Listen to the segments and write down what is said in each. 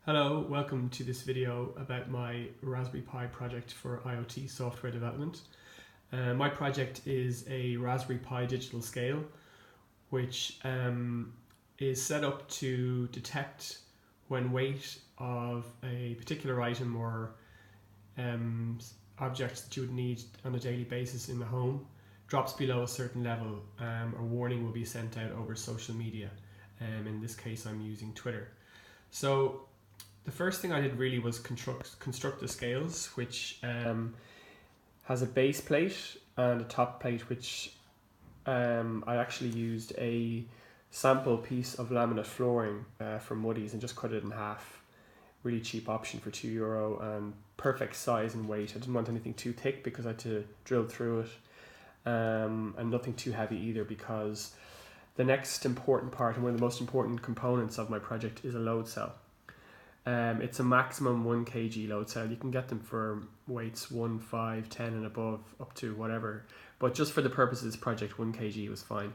Hello, welcome to this video about my Raspberry Pi project for IoT software development. My project is a Raspberry Pi digital scale, which is set up to detect when weight of a particular item or objects that you would need on a daily basis in the home drops below a certain level. A warning will be sent out over social media. In this case, I'm using Twitter. So the first thing I did really was construct the scales, which has a base plate and a top plate, which I actually used a sample piece of laminate flooring from Muddies and just cut it in half. Really cheap option for €2 and perfect size and weight. I didn't want anything too thick because I had to drill through it, and nothing too heavy either, because the next important part and one of the most important components of my project is a load cell. It's a maximum 1 kg load cell. You can get them for weights 1, 5, 10 and above, up to whatever. But just for the purpose of this project, 1 kg was fine.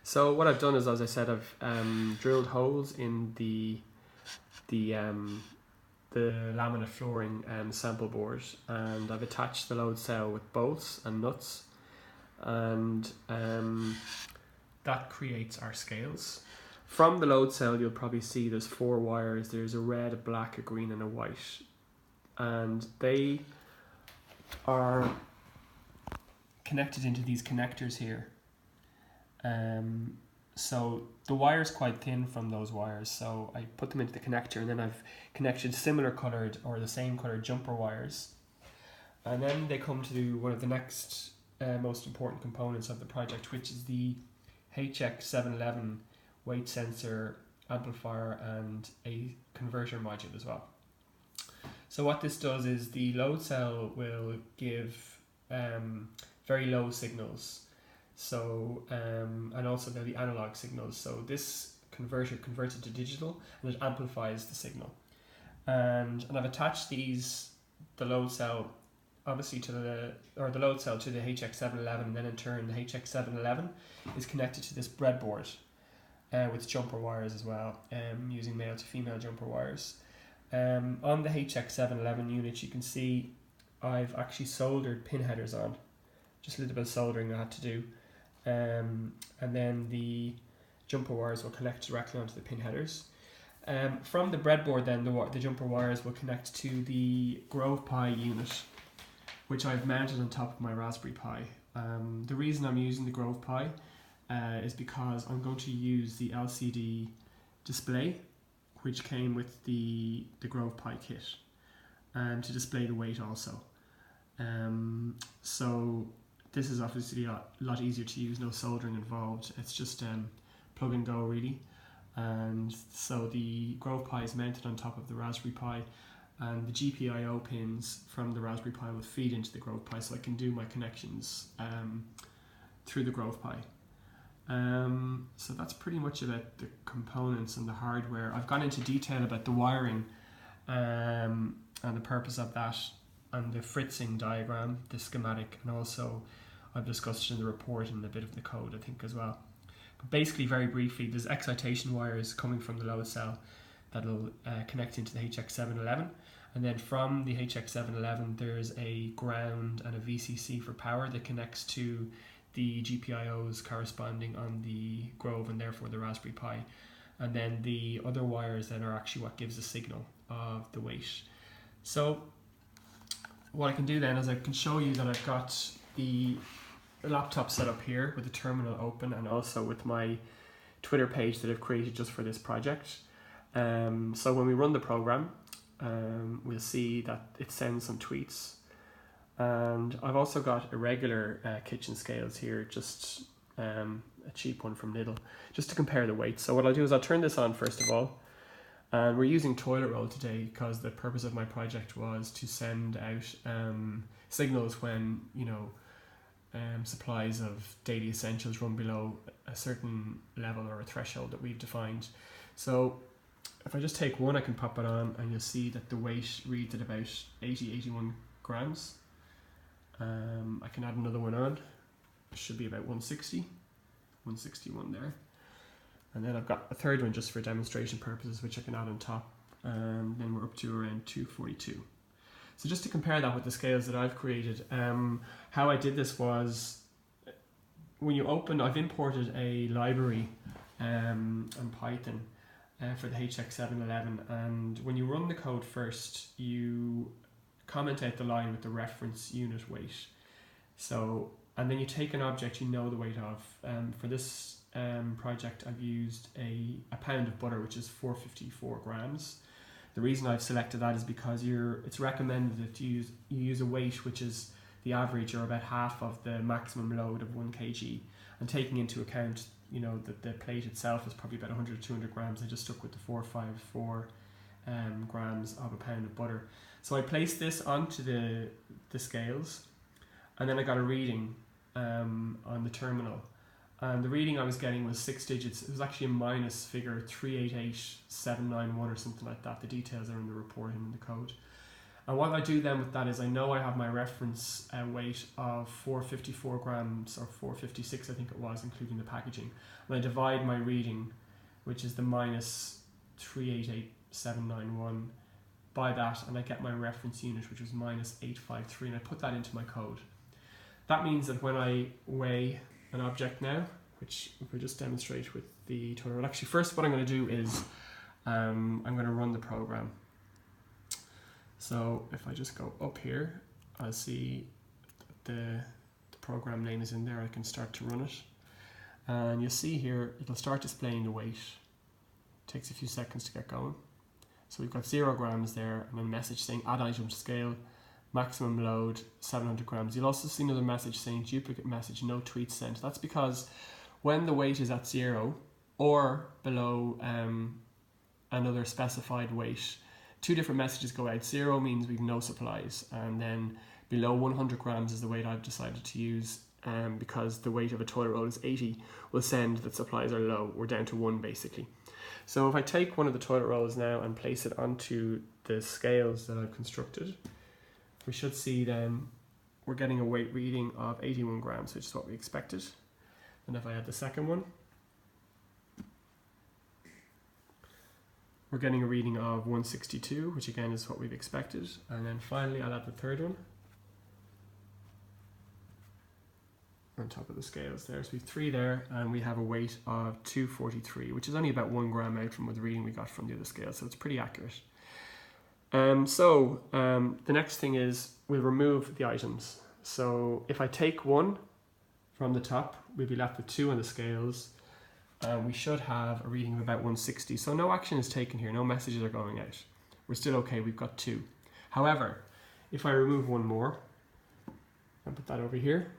So what I've done is, as I said, I've drilled holes in the laminate flooring sample board, and I've attached the load cell with bolts and nuts, and that creates our scales. From the load cell, you'll probably see there's 4 wires. There's a red, a black, a green and a white, and they are connected into these connectors here. So the wire's quite thin from those wires, so I put them into the connector, and then I've connected similar coloured or the same coloured jumper wires, and then they come to one of the next most important components of the project, which is the HX711 weight sensor, amplifier and a converter module as well. So what this does is the load cell will give very low signals, so and also there'll be analog signals. So this converter converts it to digital and it amplifies the signal. And I've attached the load cell obviously to the load cell to the HX711, and then in turn the HX711 is connected to this breadboard with jumper wires as well, using male to female jumper wires. On the HX711 unit, you can see I've actually soldered pin headers on, just a little bit of soldering I had to do, and then the jumper wires will connect directly onto the pin headers. From the breadboard then, the jumper wires will connect to the Grove Pi unit, which I've mounted on top of my Raspberry Pi. The reason I'm using the Grove Pi is because I'm going to use the LCD display which came with the Grove Pi kit, and to display the weight also. So this is obviously a lot easier to use, no soldering involved. It's just plug and go really. And so the Grove Pi is mounted on top of the Raspberry Pi, and the GPIO pins from the Raspberry Pi will feed into the Grove Pi, so I can do my connections through the Grove Pi. So that's pretty much about the components and the hardware. I've gone into detail about the wiring and the purpose of that, and the fritzing diagram, the schematic, and also I've discussed it in the report and a bit of the code, I think, as well. But basically, very briefly, there's excitation wires coming from the load cell that'll connect into the HX711, and then from the HX711 there's a ground and a VCC for power that connects to the GPIOs corresponding on the Grove and therefore the Raspberry Pi, and then the other wires then are actually what gives the signal of the weight. So what I can do then is I can show you that I've got the laptop set up here with the terminal open, and also with my Twitter page that I've created just for this project. So when we run the program, we'll see that it sends some tweets. And I've also got irregular kitchen scales here, just a cheap one from Lidl, just to compare the weights. So what I'll do is I'll turn this on first of all, and we're using toilet roll today because the purpose of my project was to send out signals when supplies of daily essentials run below a certain level or a threshold that we've defined. So if I just take one, I can pop it on, and you'll see that the weight reads at about 81 grams. I can add another one on. It should be about 161 there. And then I've got a third one just for demonstration purposes, which I can add on top and then we're up to around 242. So just to compare that with the scales that I've created, how I did this was, when you open, I've imported a library in Python for the HX711, and when you run the code first, you comment out the line with the reference unit weight. So, and then you take an object you know the weight of. For this project, I've used a pound of butter, which is 454 grams. The reason I've selected that is because it's recommended that you use a weight which is the average or about half of the maximum load of 1 kg, and taking into account, you know, that the plate itself is probably about 100 to 200 grams. I just stuck with the 454 grams of a pound of butter. So I placed this onto the scales, and then I got a reading on the terminal. And the reading I was getting was 6 digits. It was actually a minus figure 388791 or something like that. The details are in the report and in the code. And what I do then with that is, I know I have my reference weight of 454 grams, or 456 I think it was, including the packaging. And I divide my reading, which is the minus 388791, by that, and I get my reference unit, which was minus 853, and I put that into my code. That means that when I weigh an object now, which if we just demonstrate with the tutorial. Actually, first what I'm going to do is I'm going to run the program. So if I just go up here, I'll see the program name is in there. I can start to run it, and you'll see here it'll start displaying the weight. It takes a few seconds to get going. So we've got 0 grams there, and a message saying add item to scale, maximum load 700 grams. You'll also see another message saying duplicate message, no tweet sent. That's because when the weight is at 0 or below another specified weight, 2 different messages go out. 0 means we've no supplies, and then below 100 grams is the weight I've decided to use, because the weight of a toilet roll is 80, will send that supplies are low. We're down to 1 basically. So if I take one of the toilet rolls now and place it onto the scales that I've constructed, we should see then we're getting a weight reading of 81 grams, which is what we expected. And if I add the second one, we're getting a reading of 162, which again is what we've expected. And then finally I'll add the third one on top of the scales there. So we have 3 there, and we have a weight of 243, which is only about 1 gram out from the reading we got from the other scale, so it's pretty accurate. The next thing is we'll remove the items. So if I take 1 from the top, we'll be left with 2 on the scales, and we should have a reading of about 160. So no action is taken here, no messages are going out. We're still okay, we've got 2. However, if I remove 1 more and put that over here,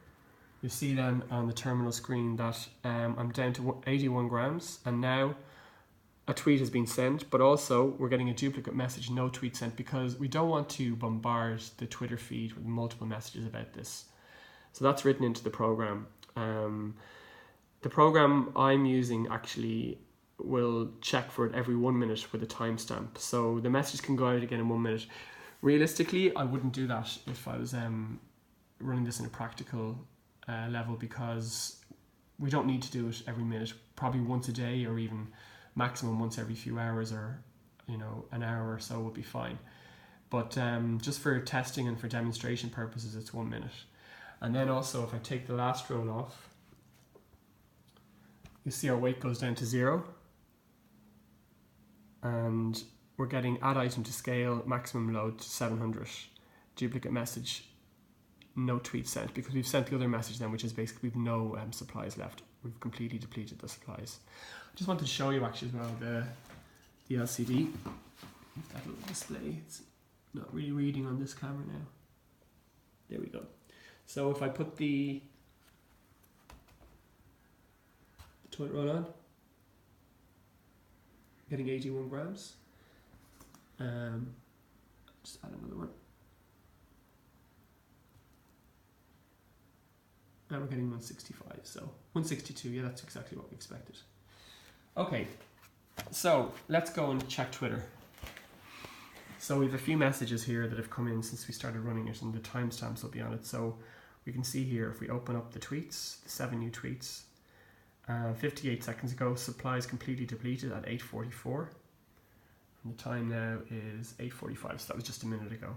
you see then on the terminal screen that I'm down to 81 grams, and now a tweet has been sent, but also we're getting a duplicate message, no tweet sent, because we don't want to bombard the Twitter feed with multiple messages about this. So that's written into the program. The program I'm using actually will check for it every 1 minute with a timestamp. So the message can go out again in 1 minute. Realistically, I wouldn't do that if I was running this in a practical level, because we don't need to do it every minute. Probably once a day, or even maximum once every few hours, or an hour or so would be fine. But just for testing and for demonstration purposes, it's 1 minute. And then also if I take the last roll off, you see our weight goes down to 0, and we're getting add item to scale, maximum load to 700, duplicate message, no tweet sent, because we've sent the other message then, which is basically we've no supplies left. We've completely depleted the supplies. I just wanted to show you actually as well the LCD. That little display, it's not really reading on this camera now. There we go. So if I put the toilet roll on, getting 81 grams. Just add another one. And we're getting 165, so 162, yeah, that's exactly what we expected. Okay, so let's go and check Twitter. So we have a few messages here that have come in since we started running it, and the timestamps will be on it. So we can see here, if we open up the tweets, the 7 new tweets, 58 seconds ago, supplies completely depleted at 8:44. And the time now is 8:45, so that was just a minute ago.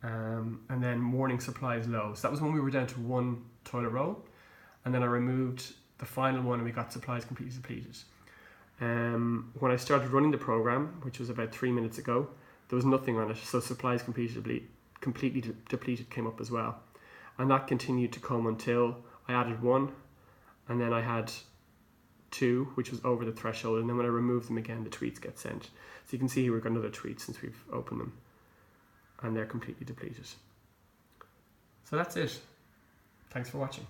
And then warning supply is low. So that was when we were down to one toilet roll. And then I removed the final one and we got supplies completely depleted. When I started running the program, which was about 3 minutes ago, there was nothing on it. So supplies completely depleted came up as well. And that continued to come until I added 1. And then I had 2, which was over the threshold. And then when I remove them again, the tweets get sent. So you can see here we've got another tweet since we've opened them. And they're completely depleted. So that's it. Thanks for watching.